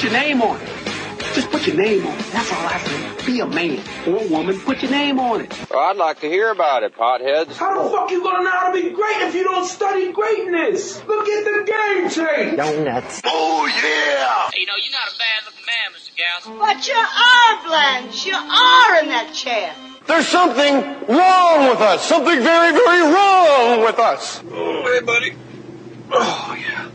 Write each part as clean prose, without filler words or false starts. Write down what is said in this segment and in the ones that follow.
your name on it. Just put your name on it. That's all I say. Be a man or a woman. Put your name on it. Well, I'd like to hear about it, potheads. How the fuck you gonna know how to be great if you don't study greatness? Look at the game tape. Donuts. Oh, yeah. Hey, you're not a bad-looking man, Mr. Gals. But you are, Blanche. You are in that chair. There's something wrong with us. Something very, very wrong with us. Oh, hey, buddy. Oh, yeah.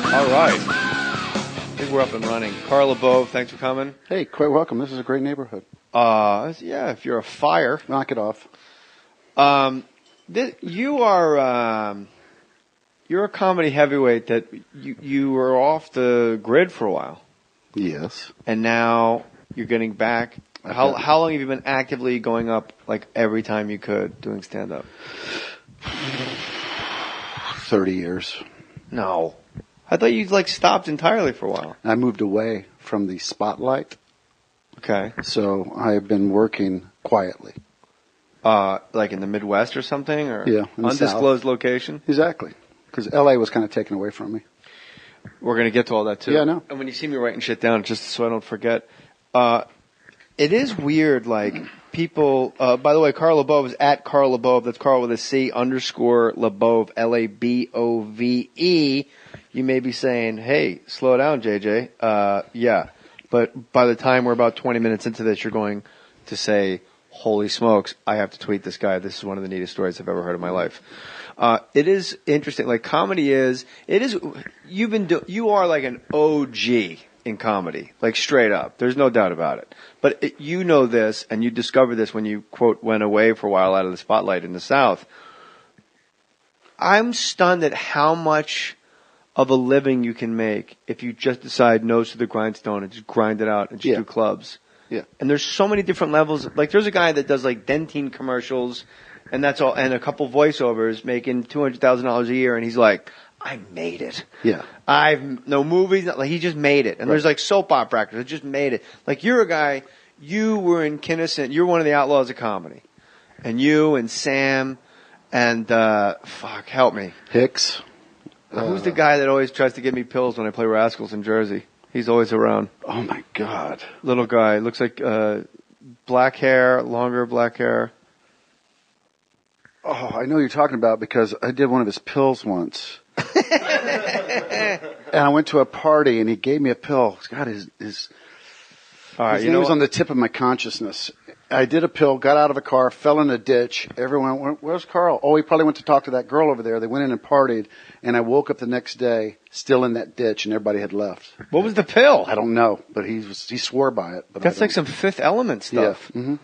All right. I think we're up and running. Carl LaBove, thanks for coming. Hey, quite welcome. This is a great neighborhood. Yeah, if you're a fire. Knock it off. You're a comedy heavyweight that you were off the grid for a while. Yes. And now you're getting back. How long have you been actively going up, like, every time you could, doing stand-up? 30 years. No. I thought you stopped entirely for a while. I moved away from the spotlight. Okay. So I've been working quietly. Like in the Midwest or something? Or Yeah. undisclosed location? Exactly. Because L.A. was kind of taken away from me. We're going to get to all that, too. Yeah, I know. And when you see me writing shit down, just so I don't forget, it is weird, people, by the way, Carl LaBove is at Carl LaBove. That's Carl with a C _ LaBove, LABOVE. You may be saying, hey, slow down, JJ. Yeah. But by the time we're about 20 minutes into this, you're going to say, holy smokes, I have to tweet this guy. This is one of the neatest stories I've ever heard in my life. It is interesting. Comedy you are like an OG in comedy, straight up. There's no doubt about it. But you know this, and you discovered this when you, quote, went away for a while out of the spotlight in the South. I'm stunned at how much of a living you can make if you just decide nose to the grindstone and just grind it out and just do clubs. Yeah. And there's so many different levels. There's a guy that does Dentine commercials and that's all, and a couple voiceovers making $200,000 a year, and he's like, I made it. Yeah. I've no movies. He just made it. And Right. there's soap opera actors that just made it. You're a guy, you were in Kinnison, you're one of the outlaws of comedy. And you and Sam and, help me. Hicks. Who's the guy that always tries to give me pills when I play Rascals in Jersey? He's always around. Oh, my God. Little guy. Looks like black hair, longer black hair. Oh, I know you're talking about because I did one of his pills once. And I went to a party and he gave me a pill. God, his name was on the tip of my consciousness. I did a pill, got out of a car, fell in a ditch. Everyone went, where's Carl? Oh, he probably went to talk to that girl over there. They went in and partied, and I woke up the next day still in that ditch, and everybody had left. What was the pill? I don't know, but he swore by it. But that's some Fifth Element stuff. Yeah. Mm-hmm.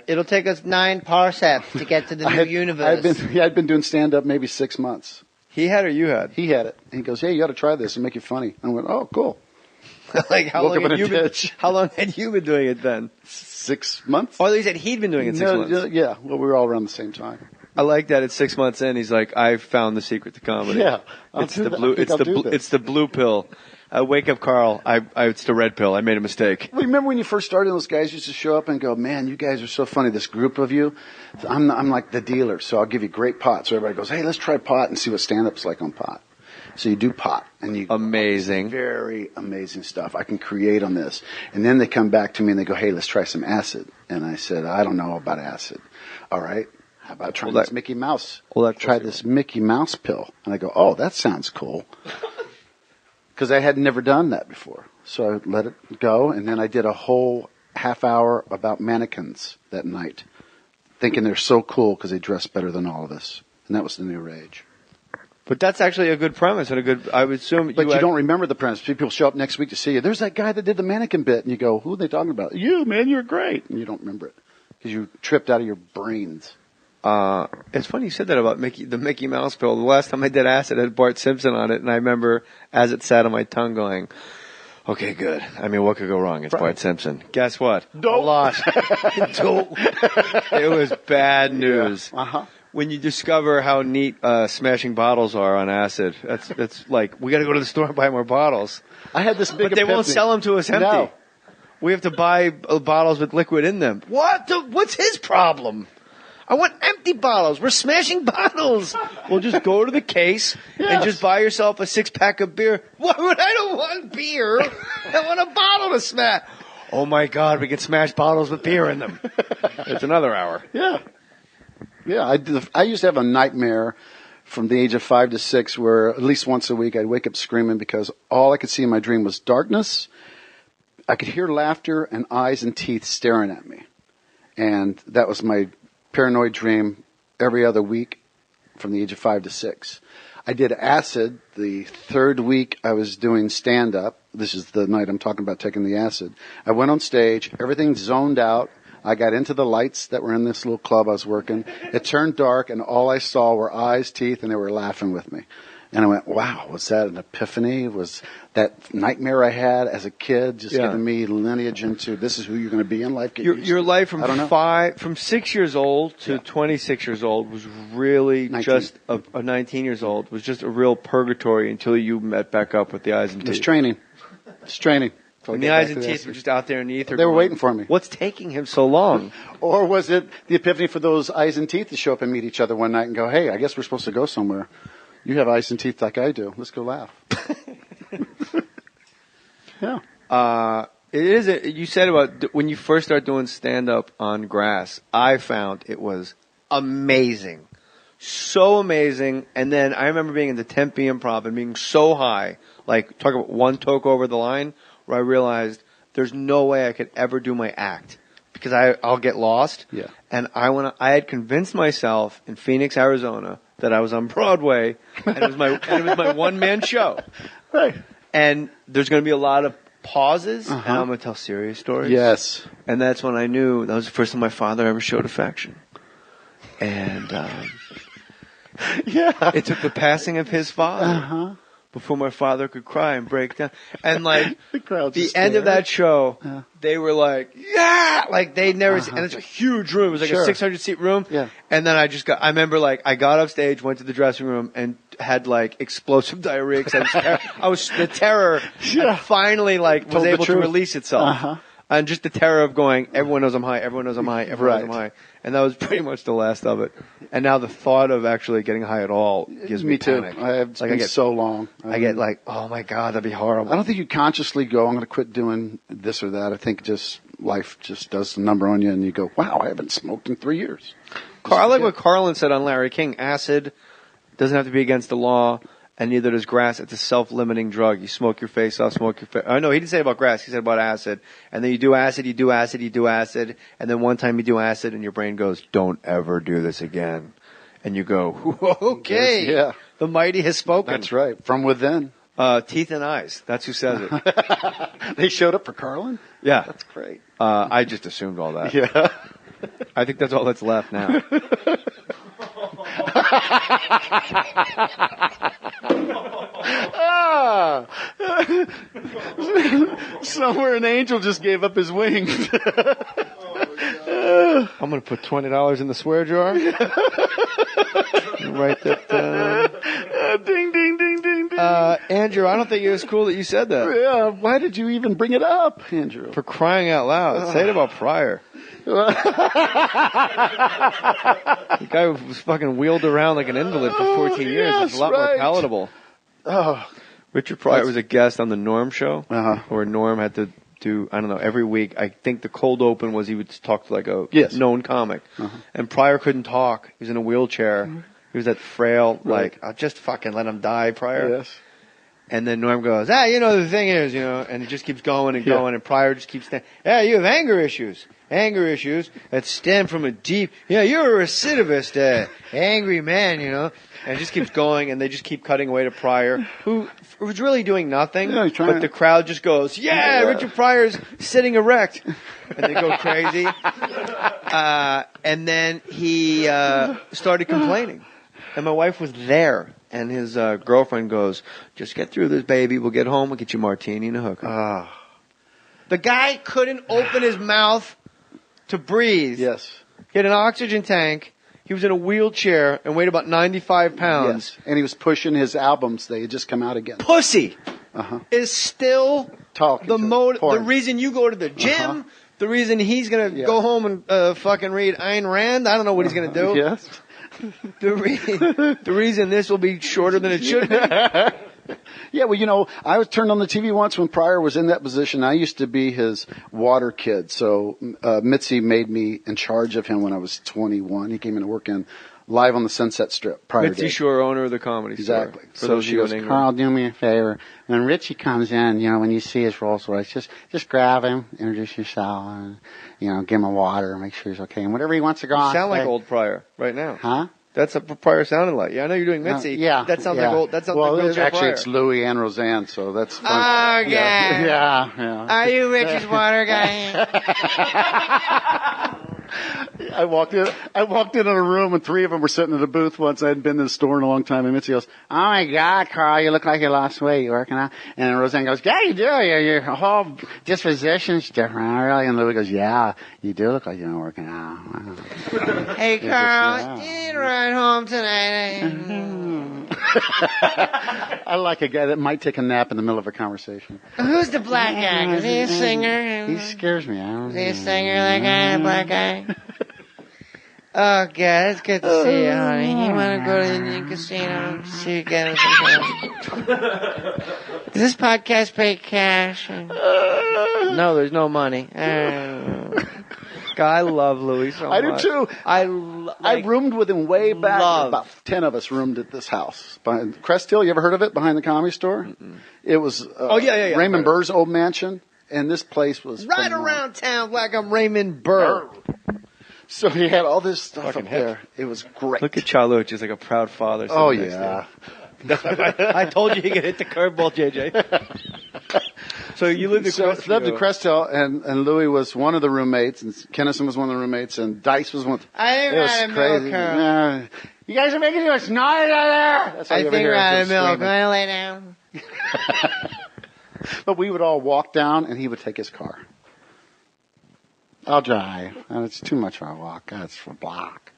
It'll take us 9 parsecs to get to the new universe. I'd been doing stand-up maybe 6 months. He had or you had? He had it. And he goes, hey, you ought to try this and make it funny. And I went, oh, cool. How long had you been doing it then? 6 months. Oh, he said he'd been doing it 6 months. Yeah, well, we were all around the same time. I like that. It's 6 months in. He's like, I've found the secret to comedy. Yeah, it's the blue pill. Wake up, Carl. It's the red pill. I made a mistake. Well, remember when you first started? Those guys used to show up and go, "Man, you guys are so funny." This group of you, I'm like the dealer, so I'll give you great pot. So everybody goes, "Hey, let's try pot and see what stand-up's like on pot." So you do pot, and you amazing, very amazing stuff. I can create on this, and then they come back to me and they go, "Hey, let's try some acid." And I said, "I don't know about acid." All right, how about trying this Mickey Mouse? Try this Mickey Mouse pill, and I go, "Oh, that sounds cool." Because I had never done that before. So I let it go, and then I did a whole half hour about mannequins that night, thinking they're so cool because they dress better than all of us. And that was the new rage. But that's actually a good premise and I would assume. But you don't remember the premise. People show up next week to see you. There's that guy that did the mannequin bit, and you go, who are they talking about? You, man, you're great. And you don't remember it because you tripped out of your brains. It's funny you said that about the Mickey Mouse pill. The last time I did acid, it had Bart Simpson on it, and I remember as it sat on my tongue going, okay, good. I mean, what could go wrong? It's Bart Simpson. Guess what? Don't. A lot. Don't. It was bad news. Yeah. Uh-huh. when you discover how neat smashing bottles are on acid. That's like, we got to go to the store and buy more bottles. I had this big But they won't sell them to us empty. No. We have to buy bottles with liquid in them. What's his problem? I want empty bottles. We're smashing bottles. Well, just go to the case and just buy yourself a 6-pack of beer. What? I don't want beer. I want a bottle to smash. Oh, my God, we can smash bottles with beer in them. It's another hour. Yeah. Yeah, I used to have a nightmare from the age of 5 to 6 where at least once a week I'd wake up screaming because all I could see in my dream was darkness. I could hear laughter and eyes and teeth staring at me. And that was my paranoid dream every other week from the age of 5 to 6. I did acid the third week I was doing stand-up. This is the night I'm talking about taking the acid. I went on stage. Everything zoned out. I got into the lights that were in this little club I was working. It turned dark, and all I saw were eyes, teeth, and they were laughing with me. And I went, wow, was that an epiphany? Was that nightmare I had as a kid just giving me lineage into this is who you're going to be in life? Your life from 6 years old to 26 years old was really 19. just a 19 years old was just a real purgatory until you met back up with the eyes and teeth. It's training. It's training. And the eyes and teeth were just out there in the ether. They were waiting for me. What's taking him so long? Or was it the epiphany for those eyes and teeth to show up and meet each other one night and go, hey, I guess we're supposed to go somewhere. You have eyes and teeth like I do. Let's go laugh. Yeah. It is. You said about when you first start doing stand-up on grass, I found it was amazing. So amazing. And then I remember being in the Tempe Improv and being so high, like talk about one toke over the line, where I realized there's no way I could ever do my act because I'll get lost. Yeah. And I had convinced myself in Phoenix, Arizona, that I was on Broadway, and it was my one-man show. Right. And there's going to be a lot of pauses, and I'm going to tell serious stories. Yes. And that's when I knew that was the first time my father ever showed affection. And it took the passing of his father before my father could cry and break down. And like the end of that show, they were like, yeah, like they'd never seen, and it's a huge room. It was like a 600-seat room. Yeah. And then I remember like I got off stage, went to the dressing room, and had like explosive diarrhea because the terror had finally like was able to release itself. And just the terror of going, everyone knows I'm high, everyone knows I'm high, everyone knows I'm high. And that was pretty much the last of it. And now the thought of actually getting high at all gives me panic. Too. It's been so long. I get like, oh my God, that'd be horrible. I don't think you consciously go, I'm going to quit doing this or that. I think just life just does the number on you and you go, wow, I haven't smoked in 3 years. I like what Carlin said on Larry King. Acid doesn't have to be against the law. And neither does grass. It's a self-limiting drug. You smoke your face off, smoke your face. I know he didn't say about grass. He said about acid. And then you do acid, you do acid, you do acid. And then one time you do acid and your brain goes, don't ever do this again. And you go, okay. Yeah. The mighty has spoken. That's right. From within. Teeth and eyes. That's who says it. They showed up for Carlin? Yeah. That's great. I just assumed all that. Yeah. I think that's all that's left now. Somewhere an angel just gave up his wings. I'm going to put $20 in the swear jar. Write that down. Ding, ding, ding, ding, ding. Andrew, I don't think it was cool that you said that. Yeah, why did you even bring it up, Andrew? For crying out loud. Say it about Pryor. The guy was fucking wheeled around like an invalid for 14 years. It's a lot more palatable. Oh. Richard Pryor was a guest on the Norm show, where Norm had to do, I don't know, every week. I think the cold open was he would talk to like a known comic. And Pryor couldn't talk. He was in a wheelchair. He was that frail, like, I'll just fucking let him die, Pryor. Yes. And then Norm goes, the thing is, and it just keeps going and going, and Pryor just keeps saying, you have anger issues that stem from a deep, you're a recidivist, angry man, and it just keeps going, and they just keep cutting away to Pryor, who was really doing nothing, but the crowd just goes, Richard Pryor's sitting erect, and they go crazy, and then he started complaining, and my wife was there. And his girlfriend goes, just get through this, baby. We'll get home. We'll get you a martini and a hooker. The guy couldn't open his mouth to breathe. Yes. He had an oxygen tank. He was in a wheelchair and weighed about 95 pounds. Yes. And he was pushing his albums. They had just come out again. Pussy is still talking. The reason you go to the gym. The reason he's going to go home and fucking read Ayn Rand. I don't know what he's going to do. Yes. The reason this will be shorter than it should be. Yeah, well, I was turned on the TV once when Pryor was in that position. I used to be his water kid. So Mitzi made me in charge of him when I was 21. He came in to work in live on the Sunset Strip. Mitzi Shore, owner of the Comedy Store. Exactly. So she goes, Carl, do me a favor. When Richie comes in, when you see his Rolls Royce, just grab him, introduce yourself, and, give him a water, make sure he's okay. And whatever he wants to go on. You sound like old Pryor right now. Huh? That's what Pryor sounded like. Yeah, I know you're doing Mitzi. That sounds like old. That sounds like old actually, Pryor. it's Louie and Roseanne, so that's fun. Oh, God. Yeah. Are you Richard's water guy? I walked in a room and 3 of them were sitting in a booth once. I hadn't been to the store in a long time. And Mitzi goes, "Oh my God, Carl, you look like you lost weight. You working out?" And Roseanne goes, "Yeah, you do. Your whole disposition's different, really." And Louie goes, "Yeah, you do look like you're working out." Wow. Hey, Carl, you need a ride home tonight. I like a guy that might take a nap in the middle of a conversation. Who's the black guy? Is he a singer? He scares me. Is he a singer, that guy, the black guy? Oh, God, it's good to see you, honey. You want to go to the Indian Casino? See you again. Does this podcast pay cash? No, there's no money. God, I love Louis so much. I do too. I roomed with him way back. About 10 of us roomed at this house. Behind Crest Hill, you ever heard of it? Behind the Comedy Store? Mm-mm. It was Raymond Burr's old mansion. And this place was right around town like I'm Raymond Burr. So he had all this stuff up there. It was great. Look at Charlo, just like a proud father. Oh, yeah. I told you he could hit the curveball, JJ. So you lived at Crest Hill. Lived at Crest Hill, and Louis was one of the roommates, and Kennison was one of the roommates, and Dice was one. I think Ryan Milk. You guys are making too much noise out there. I think Ryan Milk. Can I lay down? But we would all walk down, and he would take his car. I'll drive. And it's too much for a walk. That's for a block.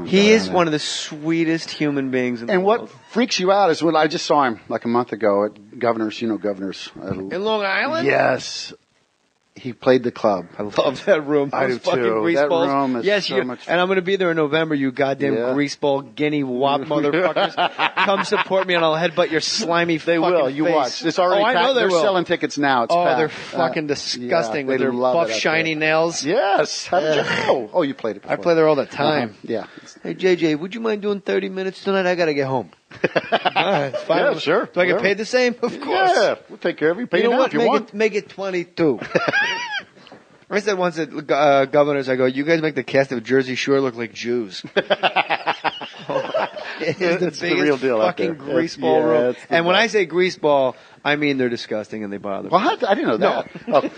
He is one of the sweetest human beings in the world. And what freaks you out is when I just saw him like a month ago at Governor's, Governor's. In Long Island? Yes. He played the club. I love that room. I do too. That room is so much fun. And I'm going to be there in November, you goddamn greaseball guinea wop motherfuckers. Come support me and I'll headbutt your slimy fucking face. They will. You watch. It's already packed. I know they're selling tickets now. It's packed. They're fucking disgusting with their buff, shiny nails. Yes. How did you know? Oh, you played it before. I play there all the time. Yeah. Hey, JJ, would you mind doing 30 minutes tonight? I got to get home. It's fine. Yeah, sure. Do I get paid the same? Of course. Yeah. We'll take care of you. Pay you now if you want. Make it 22. I said once at Governors, I go, you guys make the cast of Jersey Shore look like Jews. It's the real deal fucking greaseball room. And when I say greaseball, I mean they're disgusting and they bother me. Well, I didn't know that. No. Oh.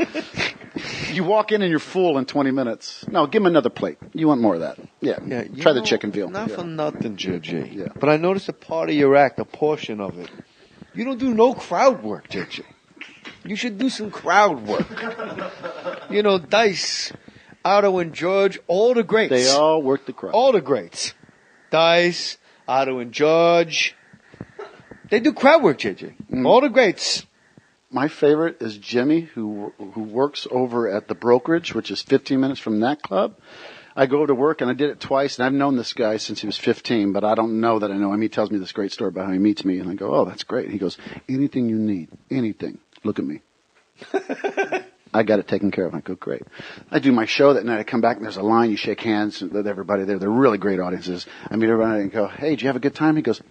You walk in and you're full in 20 minutes. No, give him another plate. You want more of that. Yeah. Try the chicken veal. Not for nothing, JJ. Yeah. But I noticed a part of your act, a portion of it. You don't do no crowd work, JJ. You should do some crowd work. Dice, Otto and George, all the greats. They all work the crowd. All the greats. Dice, Otto and George. They do crowd work, JJ. All the greats. My favorite is Jimmy, who works over at the Brokerage, which is 15 minutes from that club. I go to work, and I did it twice, and I've known this guy since he was 15, but I don't know that I know him. He tells me this great story about how he meets me, and I go, oh, that's great. He goes, anything you need, anything, look at me. I got it taken care of. I go, great. I do my show that night. I come back, and there's a line. You shake hands with everybody there. They're really great audiences. I meet everybody and go, hey, did you have a good time? He goes,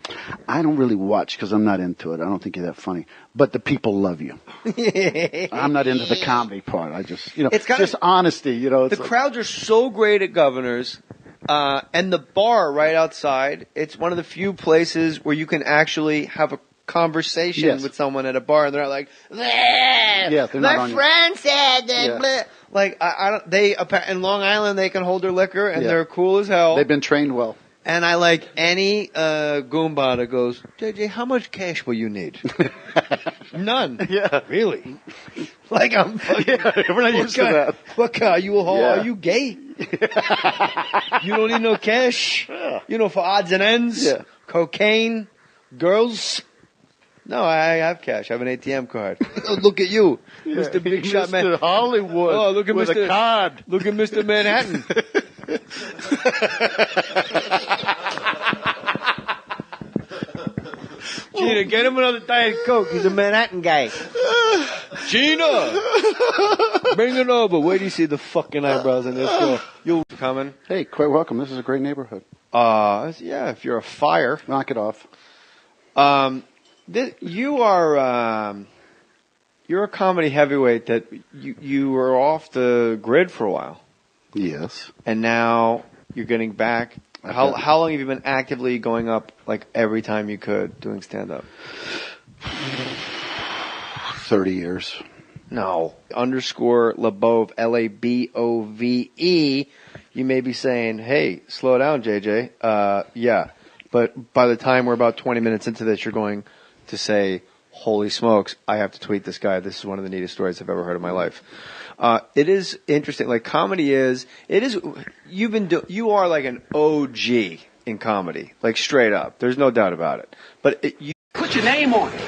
I don't really watch because I'm not into it. I don't think you're that funny. But the people love you. I'm not into the comedy part. I just, it's just honesty. The crowds are so great at Governors. And the bar right outside, it's one of the few places where you can actually have a conversation with someone at a bar, and they're not like, they're not my friend said that. Like I don't. They in Long Island they can hold their liquor and they're cool as hell. They've been trained well. And I like any Goomba that goes, JJ, how much cash will you need? None. Yeah, really. Like I'm. We're not used to that. What guy? Are you a hoe? Are you gay? You don't need no cash. Yeah. You know, for odds and ends. Yeah. Cocaine, girls. No, I have cash. I have an ATM card. Oh, look at you, Mr. Big Shot Man. Mr. Hollywood. Oh, look at with Mr. a card. Look at Mr. Manhattan. Gina, get him another Diet Coke. He's a Manhattan guy. Gina, bring it over. Where do you see the fucking eyebrows in this girl? You coming? Hey, quite welcome. This is a great neighborhood. Yeah, if you're a fire. Knock it off. You're a comedy heavyweight that you were off the grid for a while. Yes. And now you're getting back. How long have you been actively going up, like, every time you could, doing stand-up? 30 years. No. Underscore LaBove, LABOVE. You may be saying, hey, slow down, JJ. Yeah. But by the time we're about 20 minutes into this, you're going to say, holy smokes, I have to tweet this guy. This is one of the neatest stories I've ever heard in my life. It is interesting. Like, comedy you are like an OG in comedy. Like, straight up. There's no doubt about it. But Put your name on it.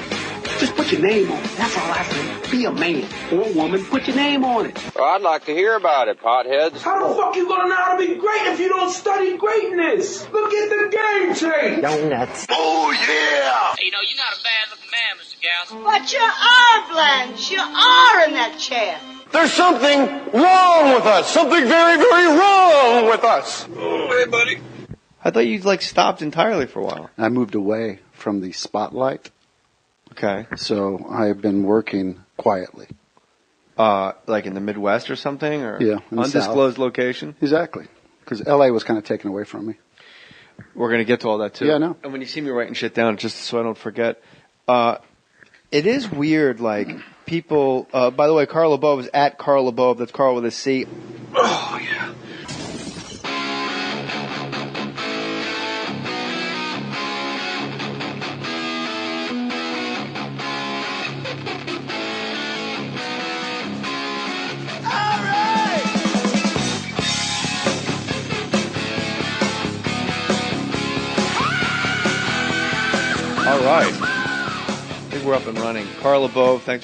Just put your name on it. That's all I say. Be a man or a woman. Put your name on it. Well, I'd like to hear about it, potheads. How the fuck you gonna know how to be great if you don't study greatness? Look at the game tape. Donuts. Oh, yeah! You know, you're not a bad-looking man, Mr. Gals. But you are, Blanche. You are in that chair. There's something wrong with us. Something very, very wrong with us. Hey, buddy. I thought you, like, stopped entirely for a while. I moved away from the spotlight. Okay. So I've been working quietly. Like in the Midwest or something? Or Yeah, in the undisclosed South. location? Exactly. Because L.A. was kind of taken away from me. We're going to get to all that, too. Yeah, I know. And when you see me writing shit down, just so I don't forget, it is weird, like, people, by the way, Carl LaBove is at Carl LaBove. That's Carl with a C. Oh, yeah. All right. I think we're up and running. Carl LaBove, thanks.